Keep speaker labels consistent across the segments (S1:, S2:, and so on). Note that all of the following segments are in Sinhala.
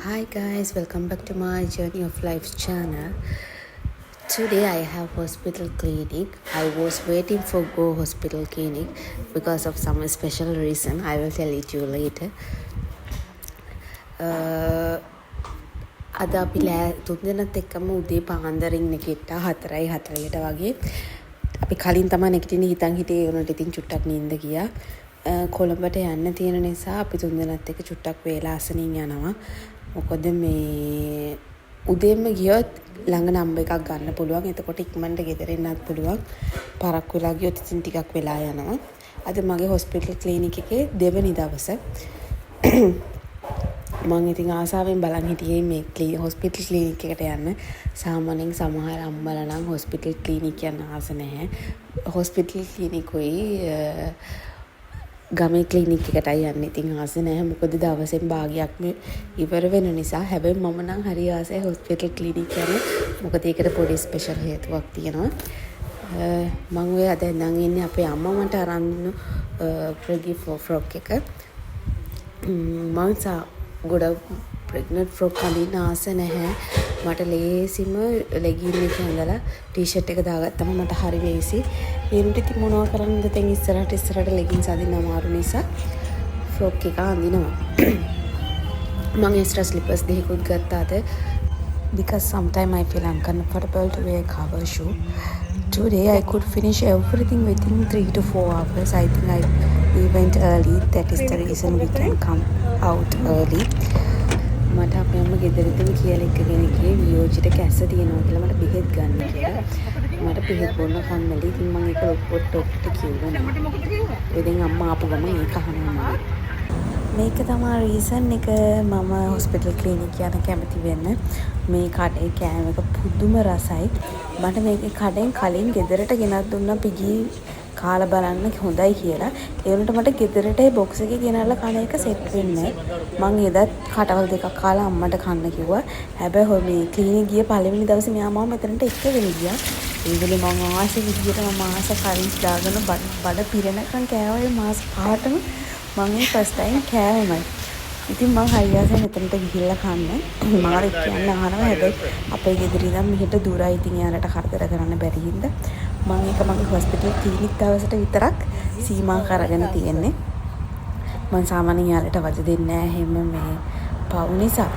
S1: Hi guys, welcome back to my Journey of Life channel. Today I have hospital clinic. I was waiting for go hospital clinic because of some special reason. I will tell it to you later. අද අපි තුන් දෙනත් එක්කම උදේ පාන්දරින් නැගිට්ටා 4:40ට වගේ. අපි කලින් තමයි නැගිටින්න හිතන් හිටියේ උනට ඉතින් චුට්ටක් නිින්ද ගියා. කොළඹට යන්න තියෙන නිසා අපි තුන් දෙනත් එක්ක චුට්ටක් වේලාසනින් යනවා. මොකද මේ උදේම ගියොත් ළඟ නම්බර් එකක් ගන්න පුළුවන්. එතකොට ඉක්මනට ගෙදර එන්නත් පුළුවන්. පරක්කු වෙලා ගියොත් ඉතින් ටිකක් වෙලා යනවා. අද මගේ හොස්පිටල් ක්ලිනික් එකේ දෙවෙනි දවස. මම ඉතින් ආසාවෙන් බලන් හිටියේ මේ හොස්පිටල් ක්ලිනික් එකට යන්න. සාමාන්‍යයෙන් සමහර අම්මලා නම් හොස්පිටල් ක්ලිනික් යන්න ආස නැහැ. හොස්පිටල් ක්ලිනිකුයි ගමේ ක්ලිනික් එකටයි යන්න ඉතින් ආස නැහැ. මොකද දවසෙන් භාගයක්ම ඉවර වෙන නිසා. හැබැයි මම නම් හරි ආසයි හොස්පිටල් ක්ලිනික් යන්න. මොකද ඒකට පොඩි ස්පෙෂල් හේතුවක් තියෙනවා. මම ඔය අද ඉඳන් ඉන්නේ අපේ අම්මා මට අරන් දුන්නු ප්‍රෙගි ෆ්‍රොක් එක. මම ගොඩක් ප්‍රෙග්නන්ට් ෆ්‍රොක් අඳින්න ආස නැහැ. මට ලේසිම ලෙගින් එක ඇඳලා ටී-ෂර්ට් එක දාගත්තම මට හරි ලේසි. ඒකට ඉතින් මොනවා කරන්නද දැන් ඉස්සරහට ලෙගින්ස් අඳින්න අමාරු නිසා ෆ්‍රොක් එක අඳිනවා. මම එක්ස්ට්‍රා ස්ලිපර්ස් දෙකකුත් ගත්තා අද because sometimes I feel uncomfortable to wear cover shoe. Today I could finish everything within 3 to 4 hours. I think we went early. That is the reason we can come out early. මට අපේ අම්ම ගෙදරින් කියලා එකගෙන ගියේ වියෝජිත කැස්ස තියෙනවා කියලා මට බෙහෙත් ගන්න කියලා. මට බෙහෙත් බොන්න කම්මැලි. ඉතින් මම ඒක ලොක්කොට ඩොක්ටර්ට කිව්වා. ඉතින් අම්මා ආපු ගමන් ඒක අහනවා. මේක තමයි රීසන් එක මම හොස්පිටල් ක්ලිනික් යන කැමති වෙන්න. මේ කඩේ කෑම එක පුදුම රසයි. මට මේක කඩෙන් කලින් ගෙදරට ගෙනත් දුන්නා පිගී කාලා බලන්න හොඳයි කියලා. ඒ වුණාට මට ගෙදරට ඒ බොක්ස් එකේ ගෙනල්ලා කන එක සෙට් වෙන්නේ නැහැ. මං එදත් කටවල් දෙකක් කාලා අම්මට කන්න කිව්වා. හැබැයි මේ ක්ලිනික් ගිය පළවෙනි දවසේ මෙයා මාව මෙතනට එක්කගෙන ගියා. ඒ වෙලේ මම ආස විදියට මම ආස කරිස් දාගෙන බඩ පිරෙනකන් කෑවා. ඒ මාස 5ටම මම ඒ ෆස්ට් ටයිම් කෑවමයි. ඉතින් මං හරියටම මෙතනට ගිහිල්ලා කන්න මාරෙක් කියන්න අහනවා. හැබැයි අපේ ගෙදර ඉඳන් මෙහෙට දුරයි. ඉතින් යාලට කරදර කරන්න බැරි හින්දා මම ඒක මගේ හොස්පිටල් ක්ලිනික් දවසට විතරක් සීමා කරගෙන තියෙන්නේ. මම සාමාන්‍යයෙන් යාලට වද දෙන්නේ නැහැ හැම මේ පව් නිසා.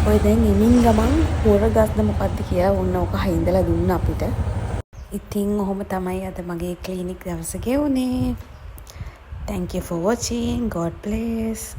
S1: ඔය දැන් ඉමින් ගමන් හොරගස්ද මොකද්ද කියලා ඔන්න ඔක හින්දලා දුන්න අපිට. ඉතින් ඔහොම තමයි අද මගේ ක්ලිනික් දවස ගෙවුනේ. Thank you for watching. God bless.